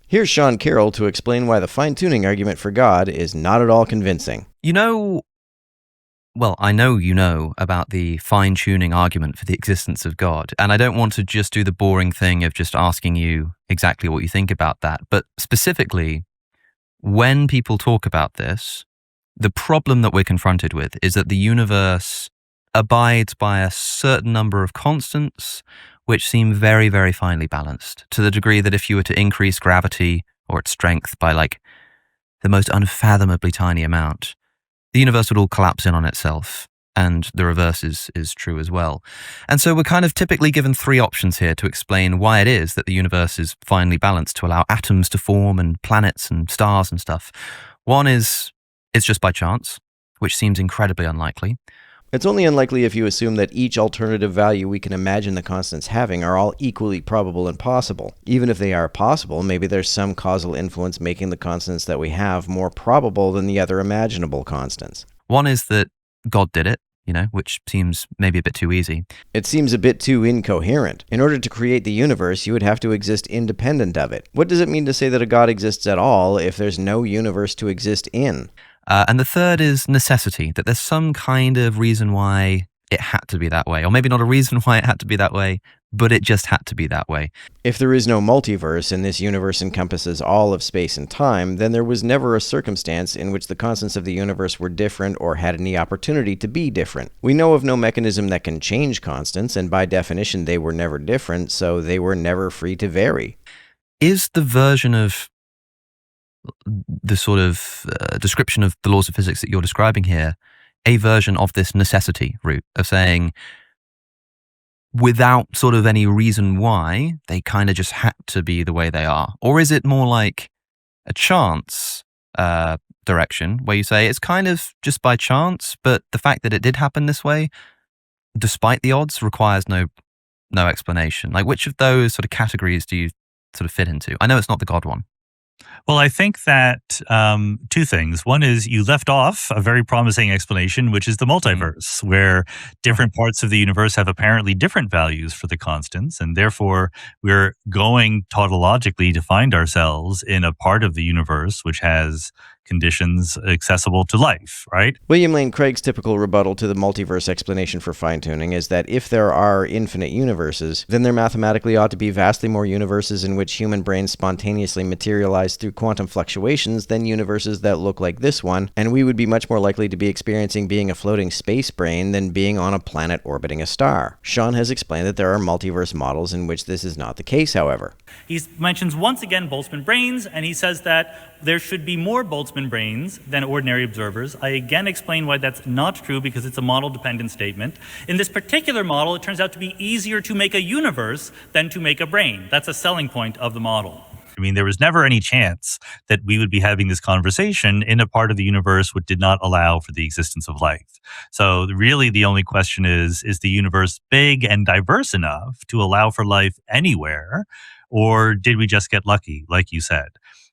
Here's Sean Carroll to explain why the fine-tuning argument for God is not at all convincing. I know you know about the fine-tuning argument for the existence of God, and I don't want to just do the boring thing of just asking you exactly what you think about that. But specifically, when people talk about this, the problem that we're confronted with is that the universe abides by a certain number of constants which seem very, very finely balanced, to the degree that if you were to increase gravity or its strength by the most unfathomably tiny amount, the universe would all collapse in on itself, and the reverse is true as well. And so we're kind of typically given three options here to explain why it is that the universe is finely balanced to allow atoms to form and planets and stars and stuff. One is it's just by chance, which seems incredibly unlikely. It's only unlikely if you assume that each alternative value we can imagine the constants having are all equally probable and possible. Even if they are possible, maybe there's some causal influence making the constants that we have more probable than the other imaginable constants. One is that God did it, which seems maybe a bit too easy. It seems a bit too incoherent. In order to create the universe, you would have to exist independent of it. What does it mean to say that a God exists at all if there's no universe to exist in? And the third is necessity, that there's some kind of reason why it had to be that way. Or maybe not a reason why it had to be that way, but it just had to be that way. If there is no multiverse and this universe encompasses all of space and time, then there was never a circumstance in which the constants of the universe were different or had any opportunity to be different. We know of no mechanism that can change constants, and by definition they were never different, so they were never free to vary. Is the version of the sort of description of the laws of physics that you're describing here a version of this necessity route of saying without sort of any reason why they kind of just had to be the way they are? Or is it more like a chance direction where you say it's kind of just by chance, but the fact that it did happen this way despite the odds requires no explanation? Like, which of those sort of categories do you sort of fit into? I know it's not the God one. Well, I think that two things. One is you left off a very promising explanation, which is the multiverse, where different parts of the universe have apparently different values for the constants, and therefore we're going tautologically to find ourselves in a part of the universe which has conditions accessible to life, right? William Lane Craig's typical rebuttal to the multiverse explanation for fine-tuning is that if there are infinite universes, then there mathematically ought to be vastly more universes in which human brains spontaneously materialize through quantum fluctuations than universes that look like this one, and we would be much more likely to be experiencing being a floating space brain than being on a planet orbiting a star. Sean has explained that there are multiverse models in which this is not the case, however. He mentions once again Boltzmann brains, and he says that there should be more Boltzmann brains than ordinary observers. I again explain why that's not true, because it's a model-dependent statement. In this particular model, it turns out to be easier to make a universe than to make a brain. That's a selling point of the model. I mean, there was never any chance that we would be having this conversation in a part of the universe which did not allow for the existence of life. So really the only question is the universe big and diverse enough to allow for life anywhere, or did we just get lucky, like you said?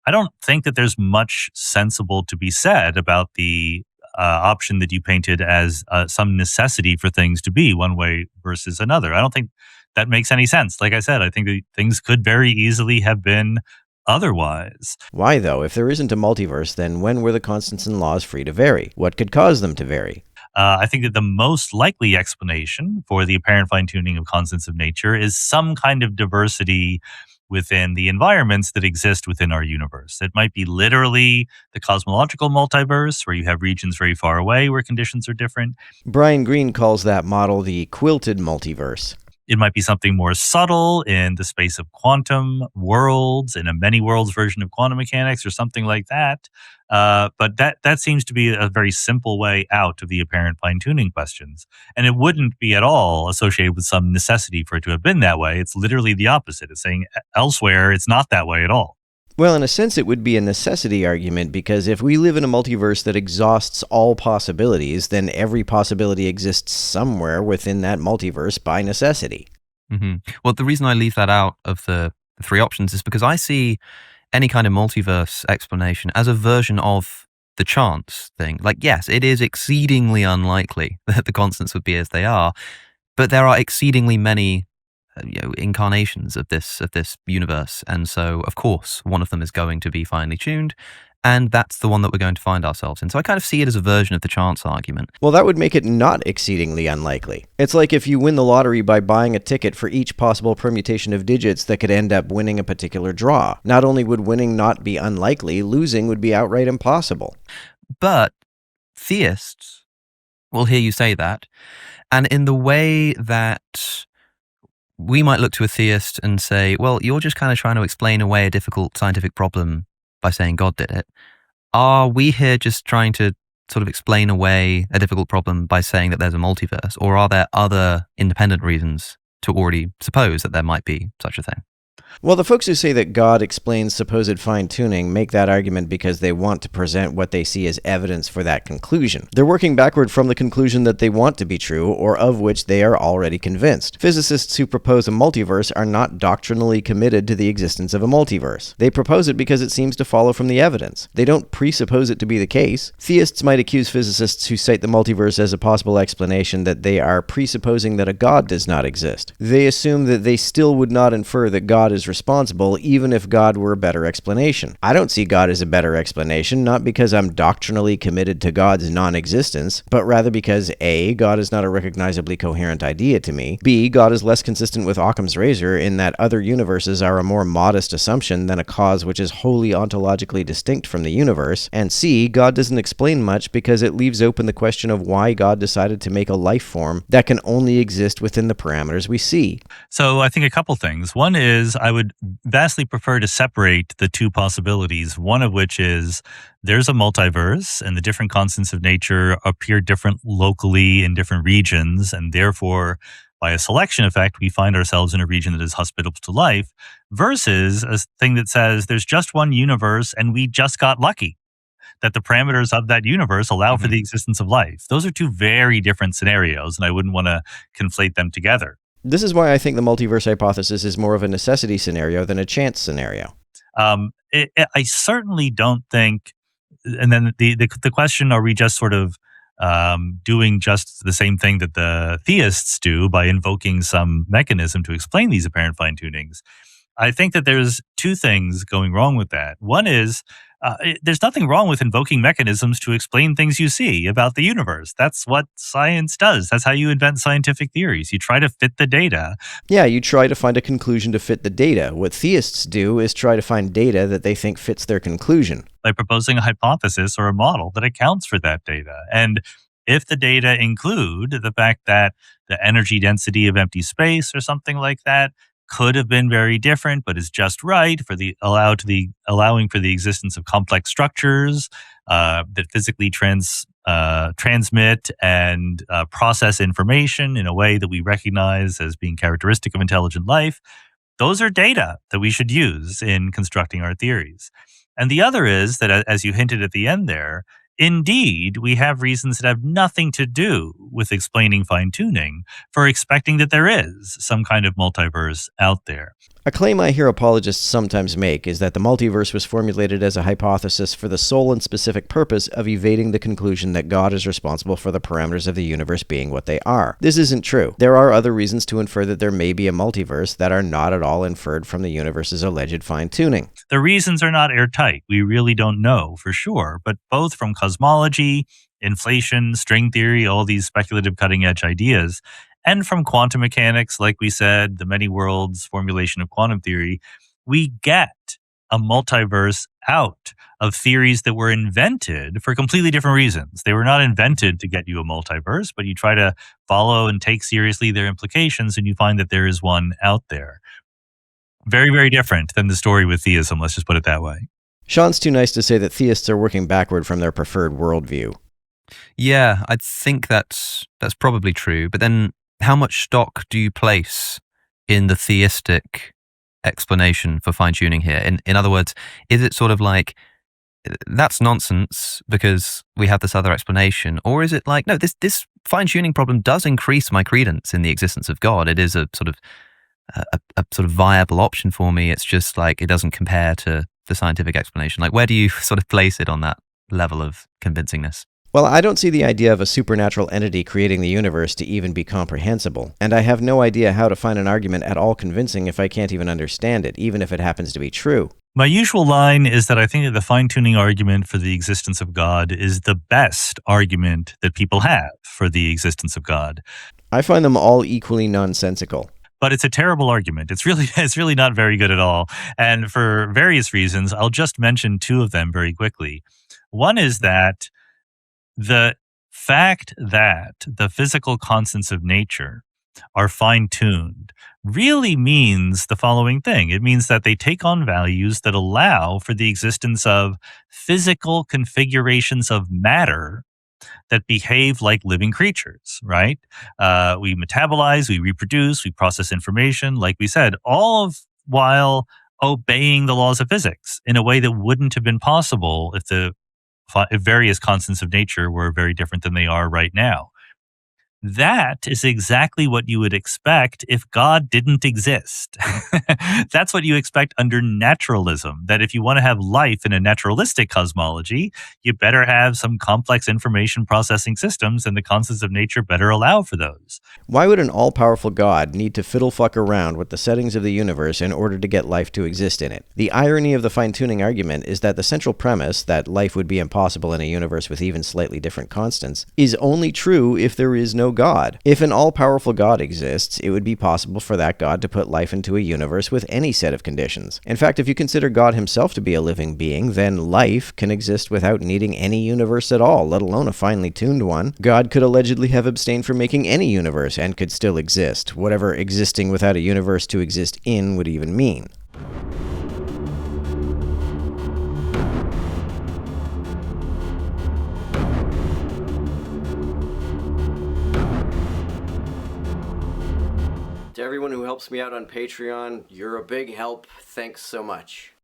I don't think that there's much sensible to be said about the option that you painted as some necessity for things to be one way versus another. I don't think that makes any sense. Like I said, I think that things could very easily have been otherwise. Why, though? If there isn't a multiverse, then when were the constants and laws free to vary? What could cause them to vary? I think that the most likely explanation for the apparent fine-tuning of constants of nature is some kind of diversity within the environments that exist within our universe. It might be literally the cosmological multiverse, where you have regions very far away where conditions are different. Brian Greene calls that model the quilted multiverse. It might be something more subtle in the space of quantum worlds, in a many worlds version of quantum mechanics or something like that. But that seems to be a very simple way out of the apparent fine-tuning questions. And it wouldn't be at all associated with some necessity for it to have been that way. It's literally the opposite. It's saying elsewhere, it's not that way at all. Well, in a sense, it would be a necessity argument, because if we live in a multiverse that exhausts all possibilities, then every possibility exists somewhere within that multiverse by necessity. Mm-hmm. Well, the reason I leave that out of the three options is because I see any kind of multiverse explanation as a version of the chance thing. Like, yes, it is exceedingly unlikely that the constants would be as they are, but there are exceedingly many incarnations of this universe, and so of course one of them is going to be finely tuned, and that's the one that we're going to find ourselves in. So I kind of see it as a version of the chance argument. Well, that would make it not exceedingly unlikely. It's like if you win the lottery by buying a ticket for each possible permutation of digits that could end up winning a particular draw. Not only would winning not be unlikely, losing would be outright impossible. But theists will hear you say that, and in the way that we might look to a theist and say, well, you're just kind of trying to explain away a difficult scientific problem by saying God did it. Are we here just trying to sort of explain away a difficult problem by saying that there's a multiverse? Or are there other independent reasons to already suppose that there might be such a thing? Well, the folks who say that God explains supposed fine-tuning make that argument because they want to present what they see as evidence for that conclusion. They're working backward from the conclusion that they want to be true, or of which they are already convinced. Physicists who propose a multiverse are not doctrinally committed to the existence of a multiverse. They propose it because it seems to follow from the evidence. They don't presuppose it to be the case. Theists might accuse physicists who cite the multiverse as a possible explanation that they are presupposing that a God does not exist. They assume that they still would not infer that God is responsible, even if God were a better explanation. I don't see God as a better explanation, not because I'm doctrinally committed to God's non-existence, but rather because A, God is not a recognizably coherent idea to me, B, God is less consistent with Occam's razor in that other universes are a more modest assumption than a cause which is wholly ontologically distinct from the universe, and C, God doesn't explain much because it leaves open the question of why God decided to make a life form that can only exist within the parameters we see. So I think a couple things. One is I would vastly prefer to separate the two possibilities, one of which is there's a multiverse and the different constants of nature appear different locally in different regions, and therefore by a selection effect, we find ourselves in a region that is hospitable to life, versus a thing that says there's just one universe and we just got lucky that the parameters of that universe allow for the existence of life. Those are two very different scenarios, and I wouldn't want to conflate them together. This is why I think the multiverse hypothesis is more of a necessity scenario than a chance scenario. I certainly don't think, and then the question, are we just sort of doing just the same thing that the theists do by invoking some mechanism to explain these apparent fine-tunings? I think that there's two things going wrong with that. One is, there's nothing wrong with invoking mechanisms to explain things you see about the universe. That's what science does. That's how you invent scientific theories. You try to fit the data. Yeah, you try to find a conclusion to fit the data. What theists do is try to find data that they think fits their conclusion. By proposing a hypothesis or a model that accounts for that data. And if the data include the fact that the energy density of empty space or something like that could have been very different, but is just right for allowing for the existence of complex structures that physically transmit and process information in a way that we recognize as being characteristic of intelligent life. Those are data that we should use in constructing our theories. And the other is that, as you hinted at the end there, indeed, we have reasons that have nothing to do with explaining fine-tuning for expecting that there is some kind of multiverse out there. A claim I hear apologists sometimes make is that the multiverse was formulated as a hypothesis for the sole and specific purpose of evading the conclusion that God is responsible for the parameters of the universe being what they are. This isn't true. There are other reasons to infer that there may be a multiverse that are not at all inferred from the universe's alleged fine-tuning. The reasons are not airtight. We really don't know for sure, but both from cosmology, inflation, string theory, all these speculative cutting-edge ideas, and from quantum mechanics, like we said, the many worlds formulation of quantum theory, we get a multiverse out of theories that were invented for completely different reasons. They were not invented to get you a multiverse, but you try to follow and take seriously their implications, and you find that there is one out there. Very, very different than the story with theism, let's just put it that way. Sean's too nice to say that theists are working backward from their preferred worldview. Yeah, I think that's probably true. But then how much stock do you place in the theistic explanation for fine-tuning here? In other words, is it sort of like, that's nonsense because we have this other explanation? Or is it like, no, this fine-tuning problem does increase my credence in the existence of God. It is a sort of viable option for me. It's just like it doesn't compare to the scientific explanation. Like, where do you sort of place it on that level of convincingness? Well, I don't see the idea of a supernatural entity creating the universe to even be comprehensible, and I have no idea how to find an argument at all convincing if I can't even understand it, even if it happens to be true. My usual line is that I think that the fine-tuning argument for the existence of God is the best argument that people have for the existence of God. I find them all equally nonsensical. But it's a terrible argument. It's really not very good at all. And for various reasons, I'll just mention two of them very quickly. One is that the fact that the physical constants of nature are fine-tuned really means the following thing. It means that they take on values that allow for the existence of physical configurations of matter that behave like living creatures, right? We metabolize, we reproduce, we process information, like we said, all of while obeying the laws of physics in a way that wouldn't have been possible if various constants of nature were very different than they are right now. That is exactly what you would expect if God didn't exist. That's what you expect under naturalism, that if you want to have life in a naturalistic cosmology, you better have some complex information processing systems, and the constants of nature better allow for those. Why would an all-powerful God need to fiddle-fuck around with the settings of the universe in order to get life to exist in it? The irony of the fine-tuning argument is that the central premise, that life would be impossible in a universe with even slightly different constants, is only true if there is no God. If an all-powerful God exists, it would be possible for that God to put life into a universe with any set of conditions. In fact, if you consider God himself to be a living being, then life can exist without needing any universe at all, let alone a finely tuned one. God could allegedly have abstained from making any universe and could still exist, whatever existing without a universe to exist in would even mean. To everyone who helps me out on Patreon, you're a big help. Thanks so much.